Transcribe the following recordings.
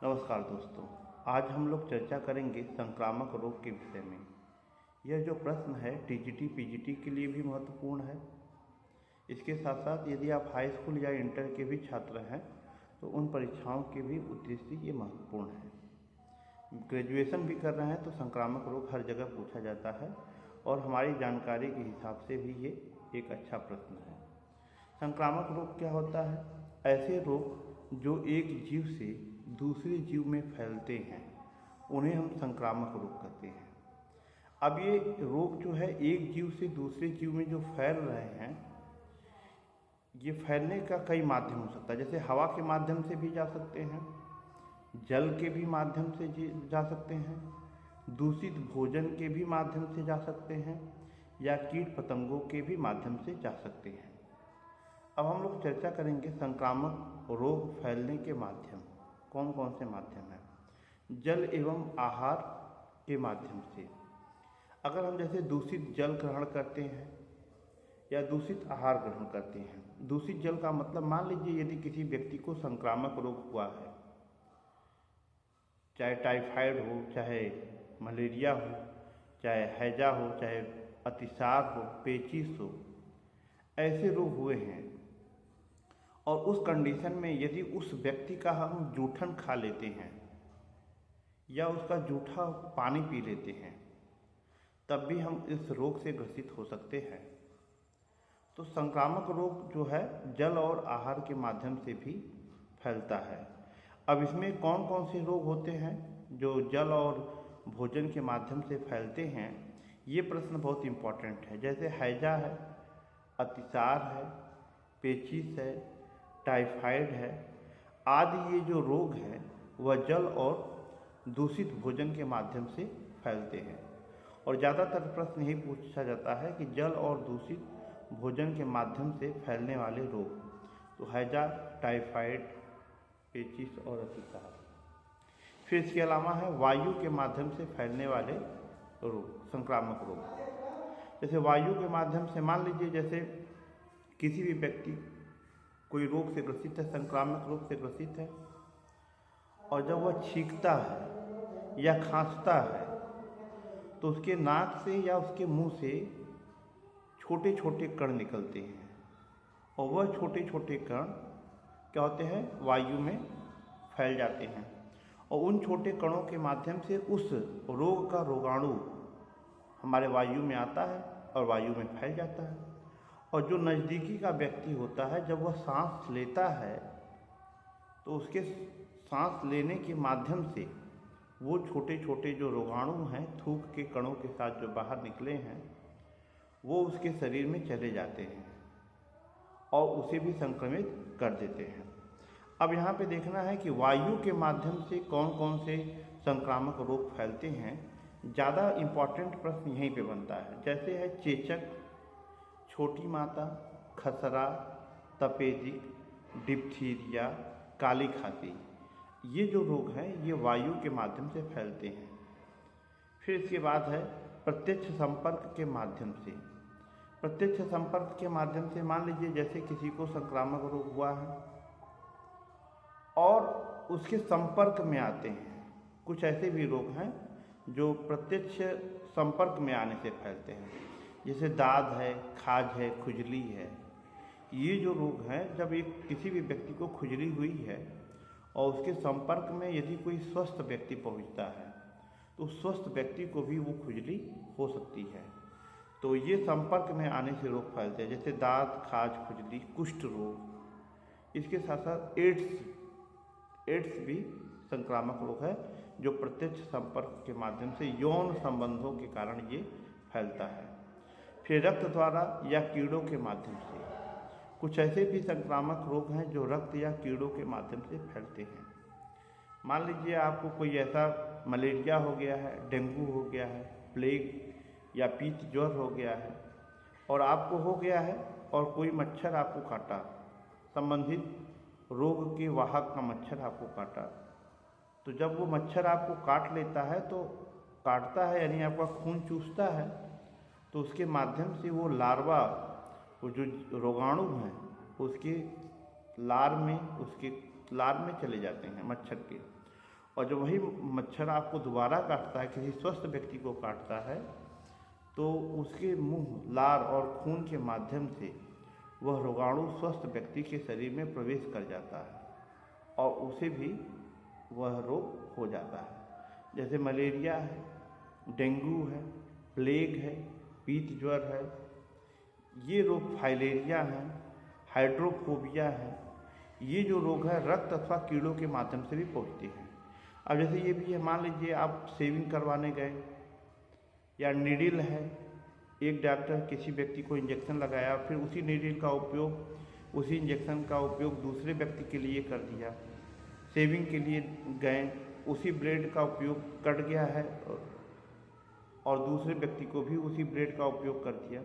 नमस्कार दोस्तों, आज हम लोग चर्चा करेंगे संक्रामक रोग के विषय में। यह जो प्रश्न है टीजीटी पीजीटी के लिए भी महत्वपूर्ण है। इसके साथ साथ यदि आप हाई स्कूल या इंटर के भी छात्र हैं तो उन परीक्षाओं के भी उद्देश्य ये महत्वपूर्ण है। ग्रेजुएशन भी कर रहे हैं तो संक्रामक रोग हर जगह पूछा जाता है और हमारी जानकारी के हिसाब से भी ये एक अच्छा प्रश्न है। संक्रामक रोग क्या होता है? ऐसे रोग जो एक जीव से दूसरे जीव में फैलते हैं उन्हें हम संक्रामक रोग कहते हैं। अब ये रोग जो है एक जीव से दूसरे जीव में जो फैल रहे हैं, ये फैलने का कई माध्यम हो सकता है। जैसे हवा के माध्यम से भी जा सकते हैं, जल के भी माध्यम से जा सकते हैं, दूषित भोजन के भी माध्यम से जा सकते हैं, या कीट पतंगों के भी माध्यम से जा सकते हैं। अब हम लोग चर्चा करेंगे संक्रामक रोग फैलने के माध्यम कौन कौन से माध्यम हैं। जल एवं आहार के माध्यम से, अगर हम जैसे दूषित जल ग्रहण करते हैं या दूषित आहार ग्रहण करते हैं। दूषित जल का मतलब, मान लीजिए यदि किसी व्यक्ति को संक्रामक रोग हुआ है, चाहे टाइफाइड हो, चाहे मलेरिया हो, चाहे हैजा हो, चाहे अतिसार हो, पेचिश हो, ऐसे रोग हुए हैं और उस कंडीशन में यदि उस व्यक्ति का हम जूठन खा लेते हैं या उसका जूठा पानी पी लेते हैं, तब भी हम इस रोग से ग्रसित हो सकते हैं। तो संक्रामक रोग जो है जल और आहार के माध्यम से भी फैलता है। अब इसमें कौन कौन से रोग होते हैं जो जल और भोजन के माध्यम से फैलते हैं, ये प्रश्न बहुत इम्पोर्टेंट है। जैसे हैजा है, अतिसार है, पेचिश है, टाइफाइड है आदि, ये जो रोग हैं वह जल और दूषित भोजन के माध्यम से फैलते हैं। और ज़्यादातर प्रश्न यही पूछा जाता है कि जल और दूषित भोजन के माध्यम से फैलने वाले रोग, तो हैजा, टाइफाइड, पेचिश और अतिसार। फिर इसके अलावा है वायु के माध्यम से फैलने वाले रोग, संक्रामक रोग। जैसे वायु के माध्यम से, मान लीजिए जैसे किसी भी व्यक्ति कोई रोग से ग्रसित है, संक्रामक रोग से ग्रसित है, और जब वह छींकता है या खांसता है तो उसके नाक से या उसके मुंह से छोटे छोटे कण निकलते हैं और वह छोटे छोटे कण क्या होते हैं, वायु में फैल जाते हैं और उन छोटे कणों के माध्यम से उस रोग का रोगाणु हमारे वायु में आता है और वायु में फैल जाता है। और जो नज़दीकी का व्यक्ति होता है, जब वह सांस लेता है तो उसके सांस लेने के माध्यम से वो छोटे छोटे जो रोगाणु हैं, थूक के कणों के साथ जो बाहर निकले हैं, वो उसके शरीर में चले जाते हैं और उसे भी संक्रमित कर देते हैं। अब यहाँ पे देखना है कि वायु के माध्यम से कौन कौन से संक्रामक रोग फैलते हैं। ज़्यादा इम्पॉर्टेंट प्रश्न यहीं पे बनता है। जैसे है चेचक, छोटी माता, खसरा, तपेदिक, डिप्थीरिया, काली खांसी, ये जो रोग हैं ये वायु के माध्यम से फैलते हैं। फिर इसके बाद है प्रत्यक्ष संपर्क के माध्यम से। प्रत्यक्ष संपर्क के माध्यम से, मान लीजिए जैसे किसी को संक्रामक रोग हुआ है और उसके संपर्क में आते हैं। कुछ ऐसे भी रोग हैं जो प्रत्यक्ष संपर्क में आने से फैलते हैं, जैसे दाद है, खाज है, खुजली है। ये जो रोग हैं, जब एक किसी भी व्यक्ति को खुजली हुई है और उसके संपर्क में यदि कोई स्वस्थ व्यक्ति पहुंचता है तो स्वस्थ व्यक्ति को भी वो खुजली हो सकती है। तो ये संपर्क में आने से रोग फैलते हैं, जैसे दाद, खाज, खुजली, कुष्ठ रोग। इसके साथ साथ एड्स भी संक्रामक रोग है जो प्रत्यक्ष संपर्क के माध्यम से यौन संबंधों के कारण ये फैलता है। फिर रक्त द्वारा या कीड़ों के माध्यम से, कुछ ऐसे भी संक्रामक रोग हैं जो रक्त या कीड़ों के माध्यम से फैलते हैं। मान लीजिए आपको कोई ऐसा मलेरिया हो गया है, डेंगू हो गया है, प्लेग या पीत ज्वर हो गया है और आपको हो गया है और कोई मच्छर आपको काटा, संबंधित रोग के वाहक का मच्छर आपको काटा, तो जब वो मच्छर आपको काट लेता है तो काटता है यानी आपका खून चूसता है, तो उसके माध्यम से वो लार्वा, वो जो रोगाणु हैं उसके लार में चले जाते हैं मच्छर के, और जब वही मच्छर आपको दोबारा काटता है, किसी स्वस्थ व्यक्ति को काटता है, तो उसके मुंह, लार और खून के माध्यम से वह रोगाणु स्वस्थ व्यक्ति के शरीर में प्रवेश कर जाता है और उसे भी वह रोग हो जाता है। जैसे मलेरिया है, डेंगू है, प्लेग है, पीत ज्वर है, ये रोग, फाइलेरिया है, हाइड्रोफोबिया है, ये जो रोग है रक्त अथवा कीड़ों के माध्यम से भी पहुँचते हैं। अब जैसे ये भी है, मान लीजिए आप शेविंग करवाने गए या नीडल है, एक डॉक्टर किसी व्यक्ति को इंजेक्शन लगाया, फिर उसी नीडल का उपयोग, उसी इंजेक्शन का उपयोग दूसरे व्यक्ति के लिए कर दिया। शेविंग के लिए गए, उसी ब्लेड का उपयोग कट गया है और दूसरे व्यक्ति को भी उसी ब्लेड का उपयोग कर दिया,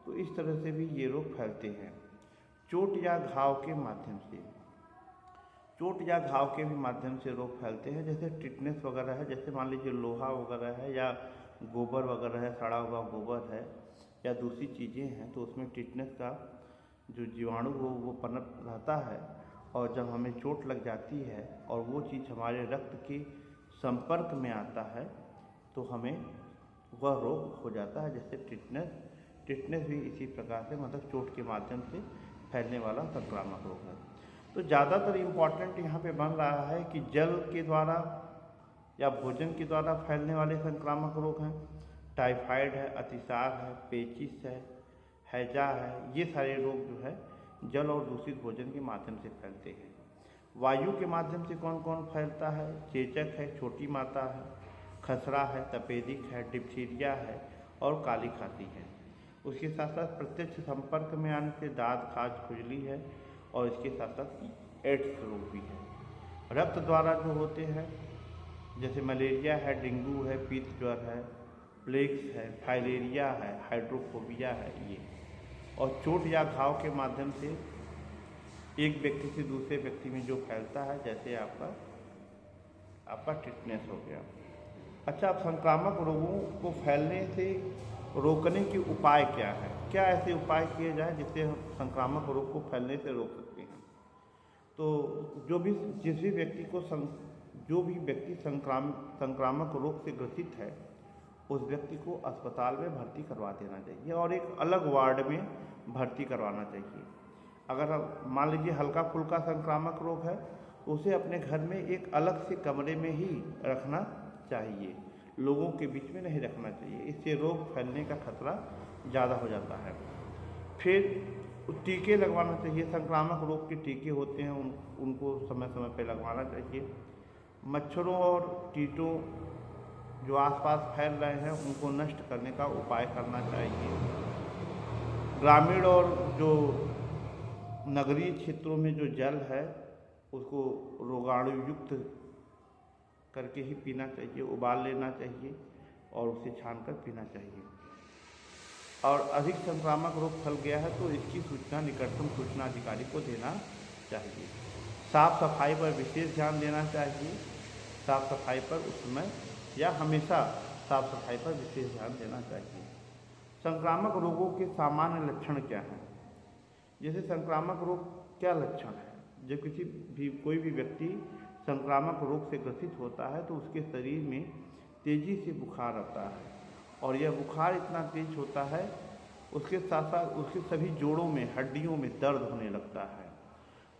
तो इस तरह से भी ये रोग फैलते हैं। चोट या घाव के माध्यम से, चोट या घाव के भी माध्यम से रोग फैलते हैं। जैसे टिटनेस वगैरह है, जैसे मान लीजिए लोहा वगैरह है या गोबर वगैरह है, सड़ा हुआ गोबर है या दूसरी चीज़ें हैं, तो उसमें टिटनेस का जो जीवाणु वो पनप रहता है और जब हमें चोट लग जाती है और वो चीज़ हमारे रक्त के संपर्क में आता है तो हमें वह रोग हो जाता है। जैसे टिटनेस भी इसी प्रकार से, मतलब चोट के माध्यम से फैलने वाला संक्रामक रोग है। तो ज़्यादातर इम्पॉर्टेंट यहाँ पे बन रहा है कि जल के द्वारा या भोजन के द्वारा फैलने वाले संक्रामक रोग हैं। टाइफाइड है, अतिसार है, पेचिस है, हैजा है, ये सारे रोग जो है जल और दूषित भोजन के माध्यम से फैलते हैं। वायु के माध्यम से कौन कौन फैलता है? चेचक है, छोटी माता है, खसरा है, तपेदिक है, डिप्थीरिया है और काली खांसी है। उसके साथ साथ प्रत्यक्ष संपर्क में आने से दाद, खाज, खुजली है और इसके साथ साथ एड्स रोग भी है। रक्त द्वारा जो होते हैं जैसे मलेरिया है, डेंगू है, पीत ज्वर है, प्लेग्स है, फाइलेरिया है, हाइड्रोफोबिया है ये। और चोट या घाव के माध्यम से एक व्यक्ति से दूसरे व्यक्ति में जो फैलता है, जैसे आपका टिटनेस हो गया। अच्छा, अब संक्रामक रोगों को फैलने से रोकने के उपाय क्या है? क्या ऐसे उपाय किए जाए जिससे हम संक्रामक रोग को फैलने से रोक सकते हैं? तो जो भी व्यक्ति संक्रामक रोग से ग्रसित है, उस व्यक्ति को अस्पताल में भर्ती करवा देना चाहिए और एक अलग वार्ड में भर्ती करवाना चाहिए। अगर हम मान लीजिए हल्का फुल्का संक्रामक रोग है, तो उसे अपने घर में एक अलग से कमरे में ही रखना चाहिए, लोगों के बीच में नहीं रखना चाहिए। इससे रोग फैलने का खतरा ज़्यादा हो जाता है। फिर टीके लगवाना चाहिए। संक्रामक रोग के टीके होते हैं, उनको समय समय पर लगवाना चाहिए। मच्छरों और कीटों जो आसपास फैल रहे हैं उनको नष्ट करने का उपाय करना चाहिए। ग्रामीण और जो नगरीय क्षेत्रों में जो जल है उसको रोगाणु युक्त करके ही पीना चाहिए, उबाल लेना चाहिए और उसे छानकर पीना चाहिए। और अधिक संक्रामक रोग फैल गया है तो इसकी सूचना निकटतम सूचना अधिकारी को देना चाहिए। साफ सफाई पर विशेष ध्यान देना चाहिए। साफ सफाई पर उस समय या हमेशा साफ सफाई पर विशेष ध्यान देना चाहिए। संक्रामक रोगों के सामान्य लक्षण क्या हैं? जैसे संक्रामक रोग क्या लक्षण है? जब कोई भी व्यक्ति संक्रामक रोग से ग्रसित होता है तो उसके शरीर में तेज़ी से बुखार आता है और यह बुखार इतना तेज होता है, उसके साथ साथ उसके सभी जोड़ों में, हड्डियों में दर्द होने लगता है।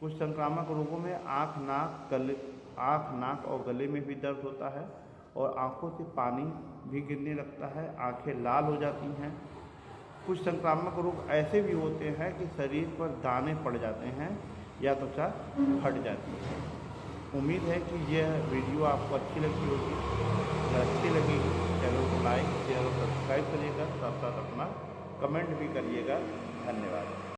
कुछ संक्रामक रोगों में आँख, नाक और गले में भी दर्द होता है और आँखों से पानी भी गिरने लगता है, आँखें लाल हो जाती हैं। कुछ संक्रामक रोग ऐसे भी होते हैं कि शरीर पर दाने पड़ जाते हैं या त्वचा फट जाती है। उम्मीद है कि यह वीडियो आपको अच्छी लगी होगी। अगर अच्छी लगेगी चैनल को लाइक, शेयर और सब्सक्राइब करिएगा, साथ साथ अपना कमेंट भी करिएगा। धन्यवाद।